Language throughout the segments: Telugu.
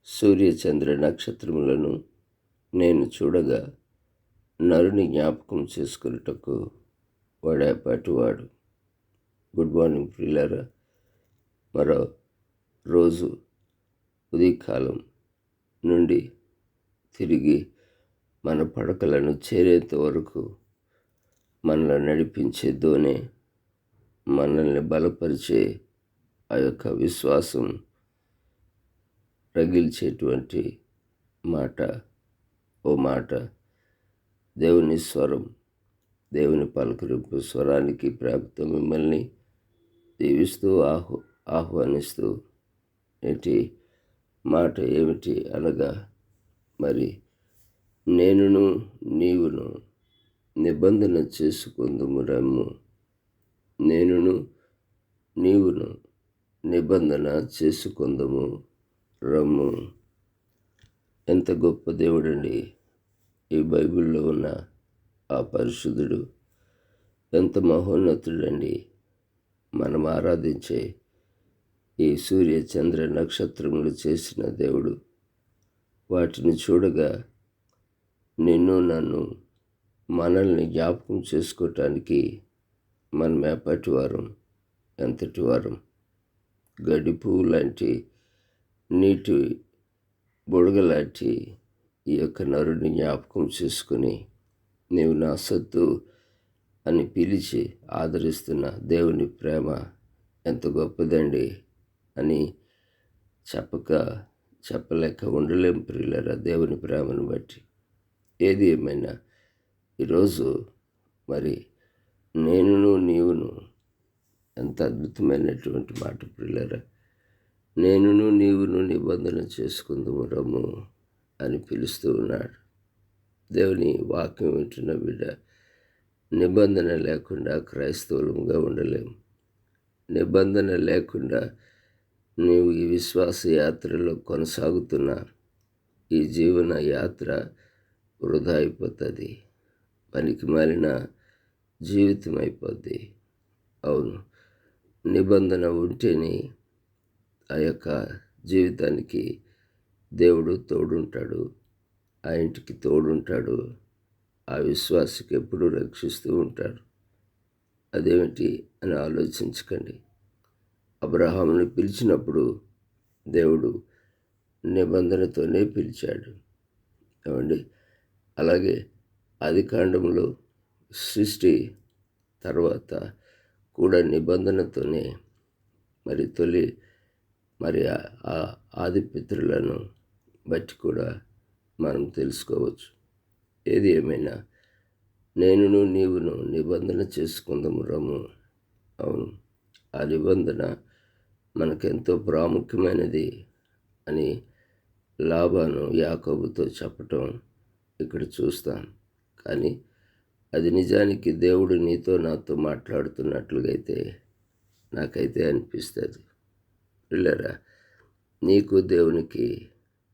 సూర్య చంద్ర నక్షత్రములను నేను చూడగా నరుని జ్ఞాపకం చేసుకున్నటకు వాడేపాటివాడు. గుడ్ మార్నింగ్ ప్రియులారా. మరో రోజు ఉదయకాలం నుండి తిరిగి మన పడకలను చేరేంత వరకు మనల్ని నడిపించే దోనే, మనల్ని బలపరిచే ఆ యొక్క విశ్వాసం రగిల్చేటువంటి మాట, ఓ మాట దేవుని స్వరం, దేవుని పలకరింపు స్వరానికి ప్రేమతో మిమ్మల్ని దీవిస్తూ ఆహ్వానిస్తూ ఏంటి మాట ఏమిటి అనగా, మరి నేనును నీవును నిబంధన చేసుకుందుము రమ్ము. నేనును నీవును నిబంధన చేసుకుందుము రమ్ము. ఎంత గొప్ప దేవుడండి ఈ బైబిల్లో ఉన్న ఆ పరిశుద్ధుడు! ఎంత మహోన్నతుడండి! మనం ఆరాధించే ఈ సూర్య చంద్ర నక్షత్రములు చేసిన దేవుడు. వాటిని చూడగా నిన్ను నన్ను మనల్ని జ్ఞాపకం చేసుకోవటానికి మనం ఎప్పటి వారం, ఎంతటి వారం. గడ్డి పువ్వు లాంటి, నీటి బుడగలాంటి ఈ యొక్క నరుని జ్ఞాపకం చేసుకుని నీవు నా సొత్తు అని పిలిచి ఆదరిస్తున్న దేవుని ప్రేమ ఎంత గొప్పదండి అని చెప్పలేక ఉండలేం ప్రియులారా, దేవుని ప్రేమను బట్టి. ఏది ఏమైనా ఈరోజు మరి నేనును నీవును, ఎంత అద్భుతమైనటువంటి మాట ప్రియులారా. నేనును నీవును నిబంధన చేసుకుందుము రమ్ము అని పిలుస్తూ ఉన్నాడు. దేవుని వాక్యం వింటున్న బిడ్డ, నిబంధన లేకుండా క్రైస్తవులుగా ఉండలేము. నిబంధన లేకుండా నీవు ఈ విశ్వాస యాత్రలో కొనసాగుతున్న ఈ జీవన యాత్ర వృధా అయిపోతుంది, పనికి మాలిన జీవితం అయిపోద్ది. అవును, నిబంధన ఉంటేనే ఆ యొక్క జీవితానికి దేవుడు తోడుంటాడు, ఆ ఇంటికి తోడుంటాడు, ఆ విశ్వాసకి ఎప్పుడూ రక్షిస్తూ ఉంటాడు. అదేమిటి అని ఆలోచించకండి. అబ్రహాముని పిలిచినప్పుడు దేవుడు నిబంధనతోనే పిలిచాడు. ఏమండి, అలాగే ఆదికాండంలో సృష్టి తర్వాత కూడా నిబంధనతోనే మరి ఆ ఆది పితరులను బట్టి కూడా మనం తెలుసుకోవచ్చు. ఏది ఏమైనా నేనును నీవును నిబంధన చేసుకుందాము రమ్ము. అవును, ఆ నిబంధన మనకెంతో ప్రాముఖ్యమైనది అని లాబాను యాకోబుతో చెప్పటం ఇక్కడ చూస్తాం. కానీ అది నిజానికి దేవుడు నీతో నాతో మాట్లాడుతున్నట్లుగా నాకైతే అనిపిస్తుంది. పిల్లరా, నీకు దేవునికి,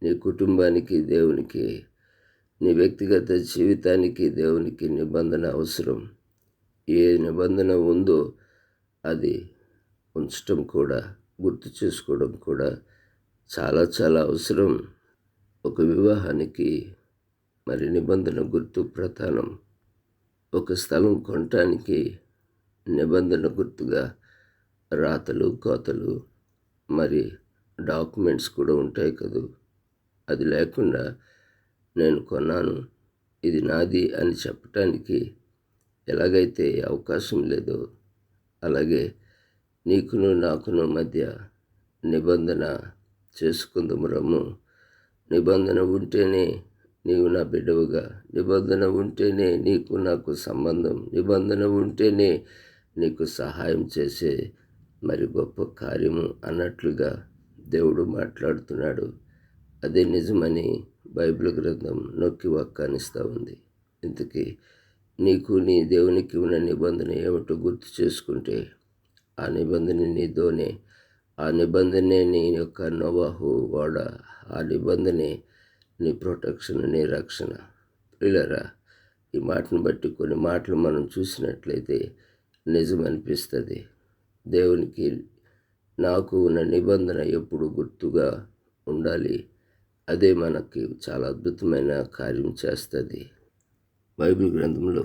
నీ కుటుంబానికి దేవునికి, నీ వ్యక్తిగత జీవితానికి దేవునికి నిబంధన అవసరం. ఏ నిబంధన ఉందో అది ఉంచటం కూడా, గుర్తు చేసుకోవడం కూడా చాలా చాలా అవసరం. ఒక వివాహానికి మరి నిబంధన గుర్తు ప్రధానం. ఒక స్థలం కొనటానికి నిబంధన గుర్తుగా రాతలు, కోతలు, మరి డాక్యుమెంట్స్ కూడా ఉంటాయి కదూ. అది లేకుండా నేను కొన్నాను, ఇది నాది అని చెప్పటానికి ఎలాగైతే అవకాశం లేదో, అలాగే నీకును నాకును మధ్య నిబంధన చేసుకుందాము రమ్ము. నిబంధన ఉంటేనే నీవు నా బిడ్డవుగా, నిబంధన ఉంటేనే నీకు నాకు సంబంధం, నిబంధన ఉంటేనే నీకు సహాయం చేసే మరి గొప్ప కార్యము అన్నట్లుగా దేవుడు మాట్లాడుతున్నాడు. అదే నిజమని బైబిల్ గ్రంథం నొక్కి వక్కానిస్తూ ఉంది. ఇంతకీ నీకు నీ దేవునికి ఉన్న నిబంధన ఏమిటో గుర్తు చేసుకుంటే ఆ నిబంధన నీతోనే, ఆ నిబంధనే నీ యొక్క నోవాహు వాడ, ఆ నిబంధనే నీ ప్రొటెక్షన్, నీ రక్షణ. పిల్లరా, ఈ మాటను బట్టి కొన్ని మాటలు మనం చూసినట్లయితే నిజమనిపిస్తుంది. దేవునికి నాకు ఉన్న నిబంధన ఎప్పుడు గుర్తుగా ఉండాలి. అదే మనకి చాలా అద్భుతమైన కార్యం చేస్తుంది. బైబిల్ గ్రంథంలో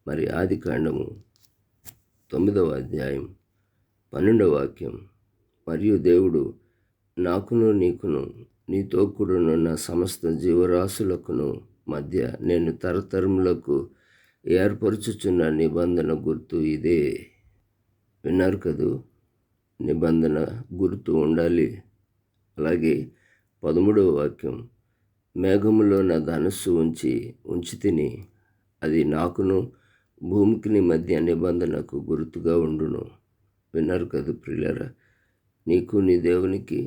మరి ఆదికాండము 9వ అధ్యాయం 12వ వాక్యం, మరియు దేవుడు నాకును నీకును నీతో కూడానున్న సమస్త జీవరాశులకును మధ్య నేను తరతరములకు ఏర్పరచుచున్న నిబంధన గుర్తు ఇదే. విన్నారు కదూ, నిబంధన గుర్తు ఉండాలి. అలాగే 13వ వాక్యం, మేఘములో నా ధనస్సు ఉంచి తిని అది నాకును భూమికి మధ్య నిబంధనకు గుర్తుగా ఉండును. విన్నారు కదా ప్రియులారా, నీకు నీ దేవునికి,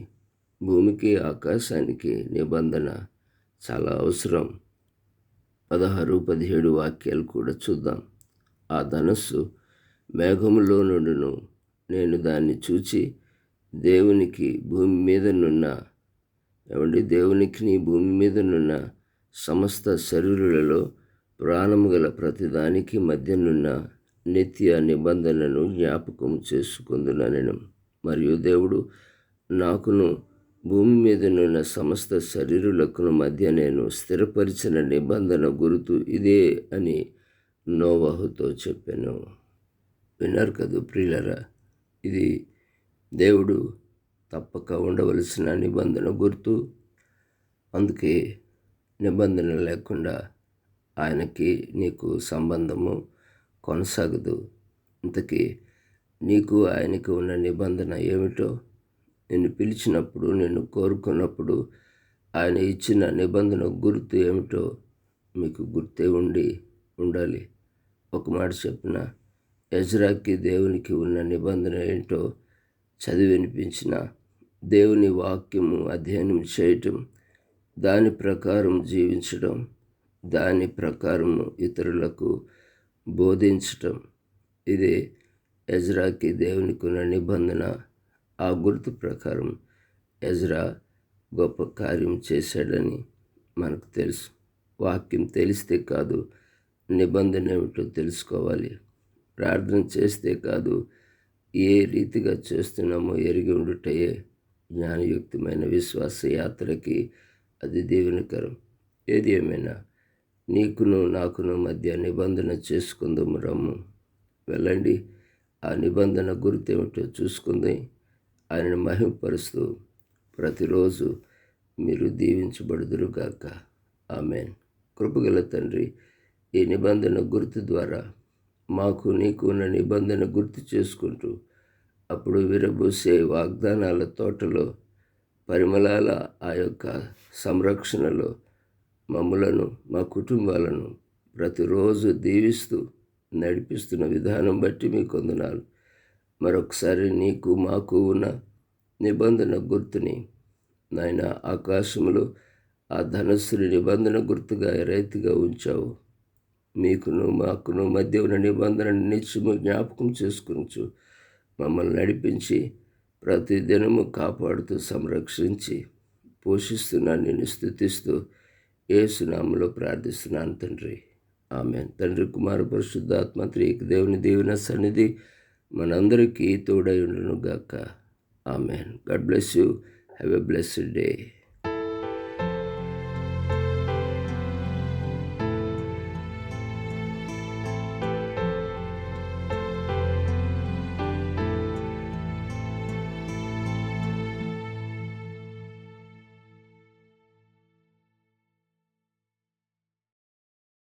భూమికి ఆకాశానికి నిబంధన చాలా అవసరం. 16, 17 వాక్యాలు కూడా చూద్దాం. ఆ ధనస్సు మేఘములో నుండును, నేను దాన్ని చూచి దేవునికి భూమి మీదనున్న సమస్త శరీరులలో ప్రాణము గల ప్రతిదానికి మధ్యనున్న నిత్య నిబంధనను జ్ఞాపకం చేసుకుందుననెను. మరియు దేవుడు నాకును భూమి మీదనున్న సమస్త శరీరులకును మధ్య నేను స్థిరపరిచిన నిబంధన గుర్తు ఇదే అని నోవహుతో చెప్పాను. విన్నారు కదూ ప్రియులరా, ఇది దేవుడు తప్పక ఉండవలసిన నిబంధన గుర్తు. అందుకే నిబంధన లేకుండా ఆయనకి నీకు సంబంధము కొనసాగదు. ఇంతకీ నీకు ఆయనకు ఉన్న నిబంధన ఏమిటో, నిన్ను పిలిచినప్పుడు, నిన్ను కోరుకున్నప్పుడు ఆయన ఇచ్చిన నిబంధన గుర్తు ఏమిటో మీకు గుర్తే ఉండాలి. ఒక మాట చెప్పిన, ఎజ్రాకి దేవునికి ఉన్న నిబంధన ఏంటో చదివి వినిపించిన, దేవుని వాక్యము అధ్యయనం చేయటం, దాని ప్రకారం జీవించడం, దాని ప్రకారం ఇతరులకు బోధించటం, ఇదే ఎజ్రాకి దేవునికి ఉన్న నిబంధన. ఆ గుర్తు ప్రకారం ఎజ్రా గొప్ప కార్యం చేశాడని మనకు తెలుసు. వాక్యం తెలిస్తే కాదు, నిబంధన ఏమిటో తెలుసుకోవాలి. ప్రార్థన చేస్తే కాదు, ఏ రీతిగా చేస్తున్నామో ఎరిగి ఉండుటయే జ్ఞానయుక్తమైన విశ్వాస యాత్రకి అది దీవెనకరం. ఏది ఏమైనా నీకును నాకును మధ్య నిబంధన చేసుకుందాము, రమ్ము, వెళ్ళండి. ఆ నిబంధన గుర్తేమిటో చూసుకుంది ఆయనను మహిమపరుస్తూ ప్రతిరోజు మీరు దీవించబడుదురుగాక. ఆమెన్. కృపగల తండ్రి, ఈ నిబంధన గుర్తు ద్వారా మాకు నీకు ఉన్న నిబంధన గుర్తు చేసుకుంటూ, అప్పుడు విరబూసే వాగ్దానాల తోటలో పరిమళాల ఆ యొక్క సంరక్షణలో మమ్ములను, మా కుటుంబాలను ప్రతిరోజు దీవిస్తూ నడిపిస్తున్న విధానం బట్టి మీకు వందనాలు. మరొకసారి నీకు మాకు ఉన్న నిబంధన గుర్తుని నాయన ఆకాశంలో ఆ ధనస్సుని నిబంధన గుర్తుగా రైతుగా ఉంచావు. మీకును మాకును మధ్య ఉన్న నిబంధనను నిత్యము జ్ఞాపకం చేసుకుంటూ మమ్మల్ని నడిపించి ప్రతిదినము కాపాడుతూ సంరక్షించి పోషిస్తున్నాను. నేను స్తుతిస్తూ యేసు నామములో ప్రార్థిస్తున్నాను తండ్రి. ఆమేన్. తండ్రి, కుమార పరిశుద్ధాత్మ త్రియేక దేవుని దీవెన సన్నిధి మనందరికీ తోడై ఉండును గాక. ఆమేన్. God bless you. Have a blessed day.